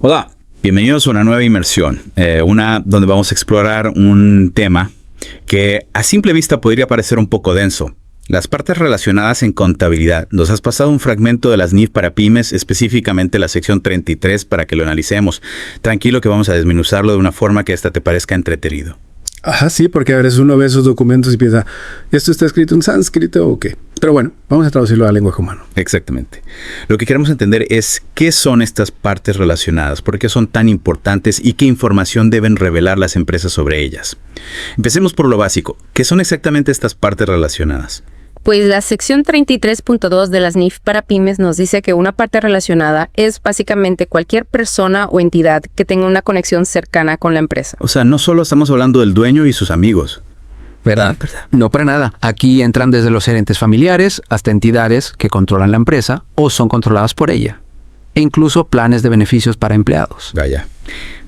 Hola, bienvenidos a una nueva inmersión, una donde vamos a explorar un tema que a simple vista podría parecer un poco denso. Las partes relacionadas en contabilidad. Nos has pasado un fragmento de las NIF para pymes, específicamente la sección 33, para que lo analicemos. Tranquilo que vamos a desmenuzarlo de una forma que esta te parezca entretenido. Ajá, sí, porque a veces uno ve esos documentos y piensa, ¿esto está escrito en sánscrito o qué? Pero bueno, vamos a traducirlo a lenguaje humano. Exactamente. Lo que queremos entender es qué son estas partes relacionadas, por qué son tan importantes y qué información deben revelar las empresas sobre ellas. Empecemos por lo básico. ¿Qué son exactamente estas partes relacionadas? Pues la sección 33.2 de las NIF para pymes nos dice que una parte relacionada es básicamente cualquier persona o entidad que tenga una conexión cercana con la empresa. O sea, no solo estamos hablando del dueño y sus amigos. ¿Verdad? No para nada. Aquí entran desde los gerentes familiares hasta entidades que controlan la empresa o son controladas por ella. E incluso planes de beneficios para empleados. Vaya,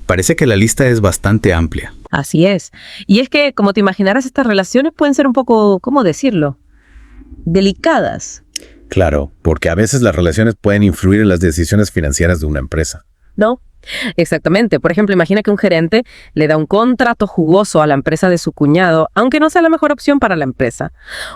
parece que la lista es bastante amplia. Así es. Y es que, como te imaginarás, estas relaciones pueden ser un poco, ¿cómo decirlo?, delicadas. Claro, porque a veces las relaciones pueden influir en las decisiones financieras de una empresa. ¿No? Exactamente. Por ejemplo, imagina que un gerente le da un contrato jugoso a la empresa de su cuñado, aunque no sea la mejor opción para la empresa.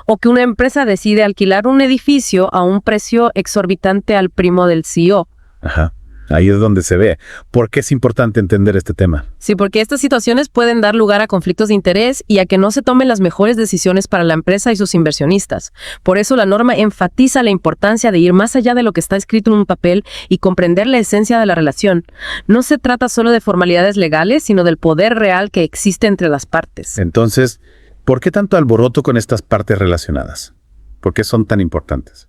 O que una empresa decide alquilar un edificio a un precio exorbitante al primo del CEO. Ajá. Ahí es donde se ve. ¿Por qué es importante entender este tema? Sí, porque estas situaciones pueden dar lugar a conflictos de interés y a que no se tomen las mejores decisiones para la empresa y sus inversionistas. Por eso la norma enfatiza la importancia de ir más allá de lo que está escrito en un papel y comprender la esencia de la relación. No se trata solo de formalidades legales, sino del poder real que existe entre las partes. Entonces, ¿por qué tanto alboroto con estas partes relacionadas? ¿Por qué son tan importantes?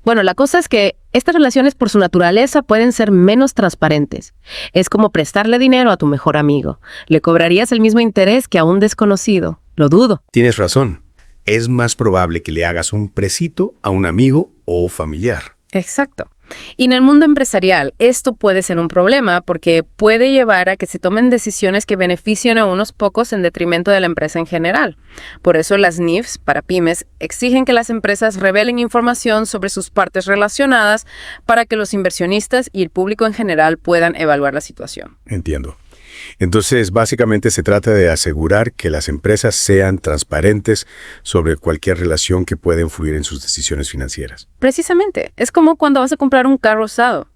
Bueno, la cosa es que estas relaciones por su naturaleza pueden ser menos transparentes. Es como prestarle dinero a tu mejor amigo. ¿Le cobrarías el mismo interés que a un desconocido? Lo dudo. Tienes razón. Es más probable que le hagas un préstamo a un amigo o familiar. Exacto. Y en el mundo empresarial, esto puede ser un problema porque puede llevar a que se tomen decisiones que beneficien a unos pocos en detrimento de la empresa en general. Por eso las NIFs para pymes exigen que las empresas revelen información sobre sus partes relacionadas para que los inversionistas y el público en general puedan evaluar la situación. Entiendo. Entonces, básicamente se trata de asegurar que las empresas sean transparentes sobre cualquier relación que pueda influir en sus decisiones financieras. Precisamente, es como cuando vas a comprar un carro usado.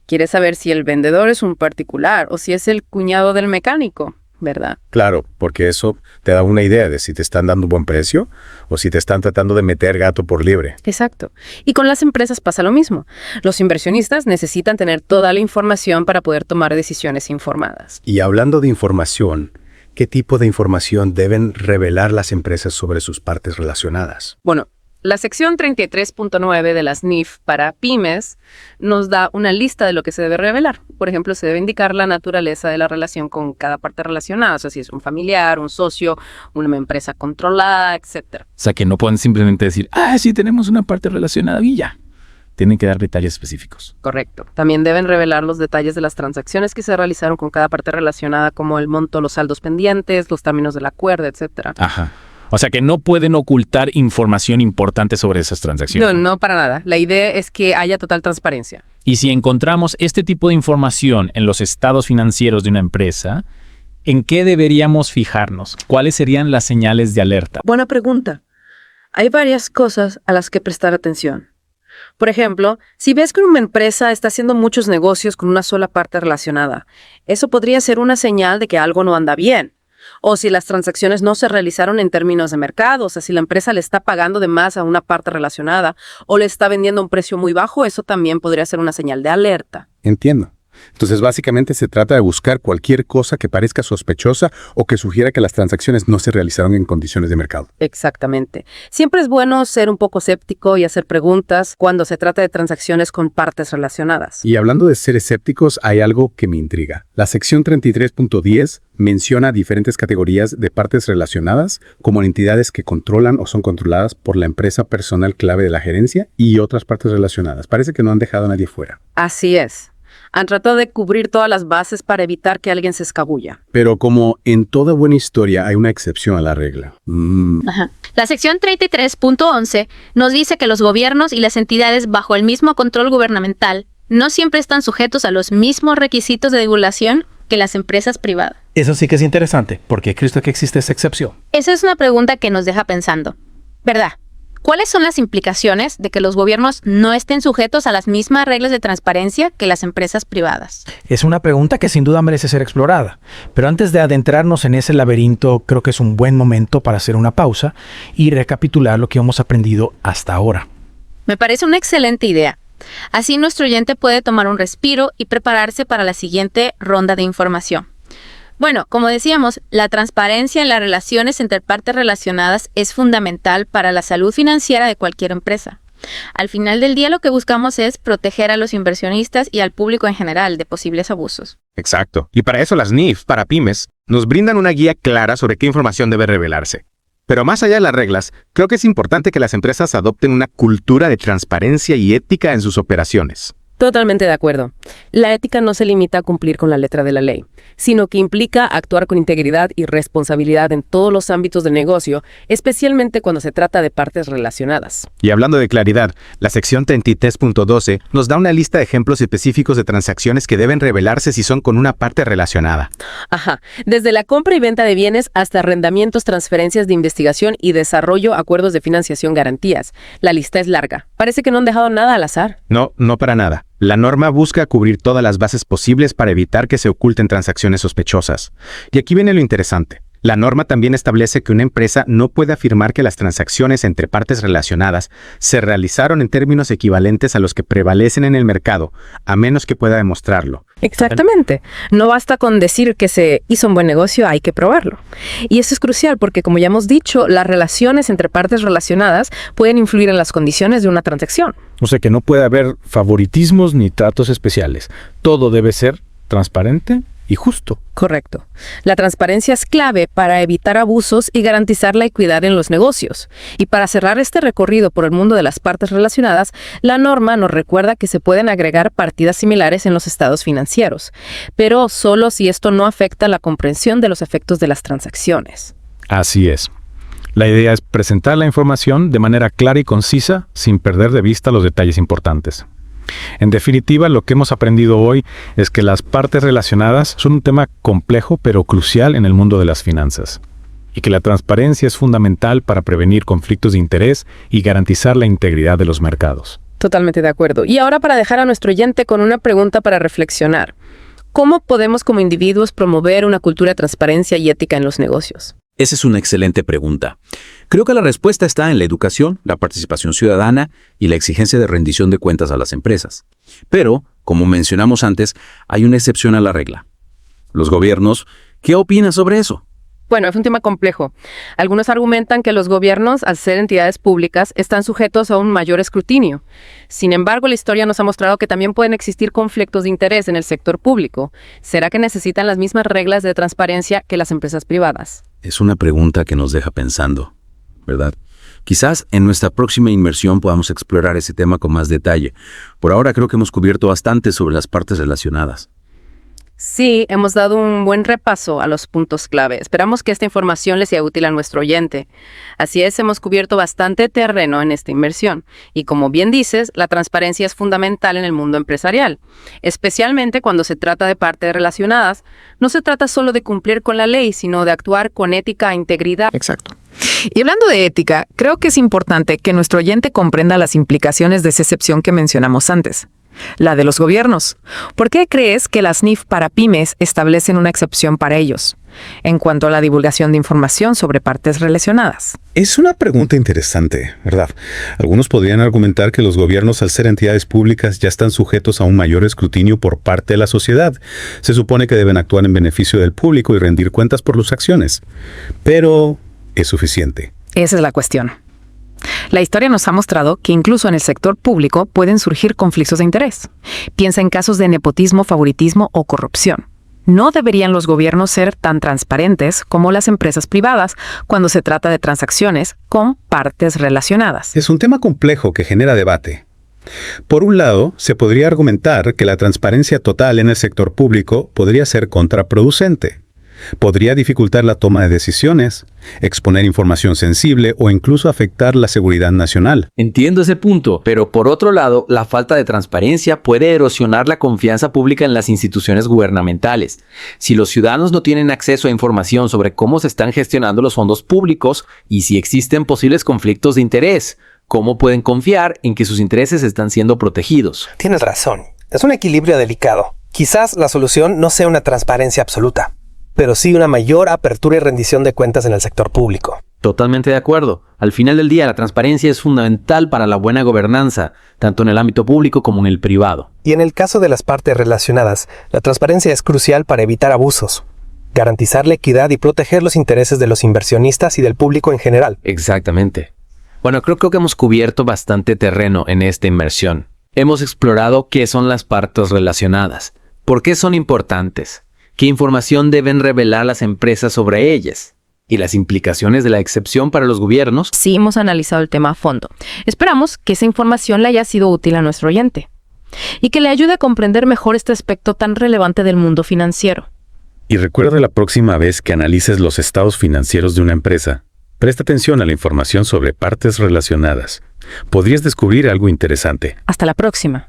Quieres saber si el vendedor es un particular o si es el cuñado del mecánico, ¿verdad? Claro, porque eso te da una idea de si te están dando un buen precio o si te están tratando de meter gato por liebre. Exacto. Y con las empresas pasa lo mismo. Los inversionistas necesitan tener toda la información para poder tomar decisiones informadas. Y hablando de información, ¿qué tipo de información deben revelar las empresas sobre sus partes relacionadas? Bueno, la sección 33.9 de las NIF para pymes nos da una lista de lo que se debe revelar. Por ejemplo, se debe indicar la naturaleza de la relación con cada parte relacionada, o sea, si es un familiar, un socio, una empresa controlada, etc. O sea, que no pueden simplemente decir, sí, tenemos una parte relacionada y ya. Tienen que dar detalles específicos. Correcto. También deben revelar los detalles de las transacciones que se realizaron con cada parte relacionada, como el monto, los saldos pendientes, los términos del acuerdo, etc. Ajá. O sea, que no pueden ocultar información importante sobre esas transacciones. No, para nada. La idea es que haya total transparencia. Y si encontramos este tipo de información en los estados financieros de una empresa, ¿en qué deberíamos fijarnos? ¿Cuáles serían las señales de alerta? Buena pregunta. Hay varias cosas a las que prestar atención. Por ejemplo, si ves que una empresa está haciendo muchos negocios con una sola parte relacionada, eso podría ser una señal de que algo no anda bien. O si las transacciones no se realizaron en términos de mercado, o sea, si la empresa le está pagando de más a una parte relacionada o le está vendiendo a un precio muy bajo, eso también podría ser una señal de alerta. Entiendo. Entonces, básicamente se trata de buscar cualquier cosa que parezca sospechosa o que sugiera que las transacciones no se realizaron en condiciones de mercado. Exactamente. Siempre es bueno ser un poco escéptico y hacer preguntas cuando se trata de transacciones con partes relacionadas. Y hablando de ser escépticos, hay algo que me intriga. La sección 33.10 menciona diferentes categorías de partes relacionadas como entidades que controlan o son controladas por la empresa personal clave de la gerencia y otras partes relacionadas. Parece que no han dejado a nadie fuera. Así es. Han tratado de cubrir todas las bases para evitar que alguien se escabulla. Pero como en toda buena historia hay una excepción a la regla. Ajá. La sección 33.11 nos dice que los gobiernos y las entidades bajo el mismo control gubernamental no siempre están sujetos a los mismos requisitos de divulgación que las empresas privadas. Eso sí que es interesante, porque Cristo que existe esa excepción. Esa es una pregunta que nos deja pensando, ¿verdad? ¿Cuáles son las implicaciones de que los gobiernos no estén sujetos a las mismas reglas de transparencia que las empresas privadas? Es una pregunta que sin duda merece ser explorada. Pero antes de adentrarnos en ese laberinto, creo que es un buen momento para hacer una pausa y recapitular lo que hemos aprendido hasta ahora. Me parece una excelente idea. Así nuestro oyente puede tomar un respiro y prepararse para la siguiente ronda de información. Bueno, como decíamos, la transparencia en las relaciones entre partes relacionadas es fundamental para la salud financiera de cualquier empresa. Al final del día lo que buscamos es proteger a los inversionistas y al público en general de posibles abusos. Exacto. Y para eso las NIF, para pymes, nos brindan una guía clara sobre qué información debe revelarse. Pero más allá de las reglas, creo que es importante que las empresas adopten una cultura de transparencia y ética en sus operaciones. Totalmente de acuerdo. La ética no se limita a cumplir con la letra de la ley, sino que implica actuar con integridad y responsabilidad en todos los ámbitos del negocio, especialmente cuando se trata de partes relacionadas. Y hablando de claridad, la sección 33.12 nos da una lista de ejemplos específicos de transacciones que deben revelarse si son con una parte relacionada. Ajá, desde la compra y venta de bienes hasta arrendamientos, transferencias de investigación y desarrollo, acuerdos de financiación, garantías. La lista es larga. Parece que no han dejado nada al azar. No para nada. La norma busca cubrir todas las bases posibles para evitar que se oculten transacciones sospechosas. Y aquí viene lo interesante. La norma también establece que una empresa no puede afirmar que las transacciones entre partes relacionadas se realizaron en términos equivalentes a los que prevalecen en el mercado, a menos que pueda demostrarlo. Exactamente. No basta con decir que se hizo un buen negocio, hay que probarlo. Y eso es crucial porque, como ya hemos dicho, las relaciones entre partes relacionadas pueden influir en las condiciones de una transacción. O sea que no puede haber favoritismos ni tratos especiales. Todo debe ser transparente y justo. Correcto. La transparencia es clave para evitar abusos y garantizar la equidad en los negocios. Y para cerrar este recorrido por el mundo de las partes relacionadas, la norma nos recuerda que se pueden agregar partidas similares en los estados financieros, pero solo si esto no afecta la comprensión de los efectos de las transacciones. Así es. La idea es presentar la información de manera clara y concisa, sin perder de vista los detalles importantes. En definitiva, lo que hemos aprendido hoy es que las partes relacionadas son un tema complejo pero crucial en el mundo de las finanzas, y que la transparencia es fundamental para prevenir conflictos de interés y garantizar la integridad de los mercados. Totalmente de acuerdo. Y ahora, para dejar a nuestro oyente con una pregunta para reflexionar: ¿cómo podemos como individuos promover una cultura de transparencia y ética en los negocios? Esa es una excelente pregunta. Creo que la respuesta está en la educación, la participación ciudadana y la exigencia de rendición de cuentas a las empresas. Pero, como mencionamos antes, hay una excepción a la regla. Los gobiernos, ¿qué opinan sobre eso? Bueno, es un tema complejo. Algunos argumentan que los gobiernos, al ser entidades públicas, están sujetos a un mayor escrutinio. Sin embargo, la historia nos ha mostrado que también pueden existir conflictos de interés en el sector público. ¿Será que necesitan las mismas reglas de transparencia que las empresas privadas? Es una pregunta que nos deja pensando, ¿verdad? Quizás en nuestra próxima inmersión podamos explorar ese tema con más detalle. Por ahora creo que hemos cubierto bastante sobre las partes relacionadas. Sí, hemos dado un buen repaso a los puntos clave. Esperamos que esta información le sea útil a nuestro oyente. Así es, hemos cubierto bastante terreno en esta inmersión. Y como bien dices, la transparencia es fundamental en el mundo empresarial. Especialmente cuando se trata de partes relacionadas, no se trata solo de cumplir con la ley, sino de actuar con ética e integridad. Exacto. Y hablando de ética, creo que es importante que nuestro oyente comprenda las implicaciones de esa excepción que mencionamos antes. La de los gobiernos. ¿Por qué crees que las NIF para pymes establecen una excepción para ellos en cuanto a la divulgación de información sobre partes relacionadas? Es una pregunta interesante, ¿verdad? Algunos podrían argumentar que los gobiernos, al ser entidades públicas, ya están sujetos a un mayor escrutinio por parte de la sociedad. Se supone que deben actuar en beneficio del público y rendir cuentas por sus acciones. Pero, ¿es suficiente? Esa es la cuestión. La historia nos ha mostrado que incluso en el sector público pueden surgir conflictos de interés. Piensa en casos de nepotismo, favoritismo o corrupción. No deberían los gobiernos ser tan transparentes como las empresas privadas cuando se trata de transacciones con partes relacionadas. Es un tema complejo que genera debate. Por un lado, se podría argumentar que la transparencia total en el sector público podría ser contraproducente. Podría dificultar la toma de decisiones, exponer información sensible o incluso afectar la seguridad nacional. Entiendo ese punto, pero por otro lado, la falta de transparencia puede erosionar la confianza pública en las instituciones gubernamentales. Si los ciudadanos no tienen acceso a información sobre cómo se están gestionando los fondos públicos y si existen posibles conflictos de interés, ¿cómo pueden confiar en que sus intereses están siendo protegidos? Tienes razón. Es un equilibrio delicado. Quizás la solución no sea una transparencia absoluta, pero sí una mayor apertura y rendición de cuentas en el sector público. Totalmente de acuerdo. Al final del día, la transparencia es fundamental para la buena gobernanza, tanto en el ámbito público como en el privado. Y en el caso de las partes relacionadas, la transparencia es crucial para evitar abusos, garantizar la equidad y proteger los intereses de los inversionistas y del público en general. Exactamente. Bueno, creo que hemos cubierto bastante terreno en esta inmersión. Hemos explorado qué son las partes relacionadas, por qué son importantes, qué información deben revelar las empresas sobre ellas y las implicaciones de la excepción para los gobiernos. Sí, hemos analizado el tema a fondo. Esperamos que esa información le haya sido útil a nuestro oyente y que le ayude a comprender mejor este aspecto tan relevante del mundo financiero. Y recuerda la próxima vez que analices los estados financieros de una empresa, presta atención a la información sobre partes relacionadas. Podrías descubrir algo interesante. Hasta la próxima.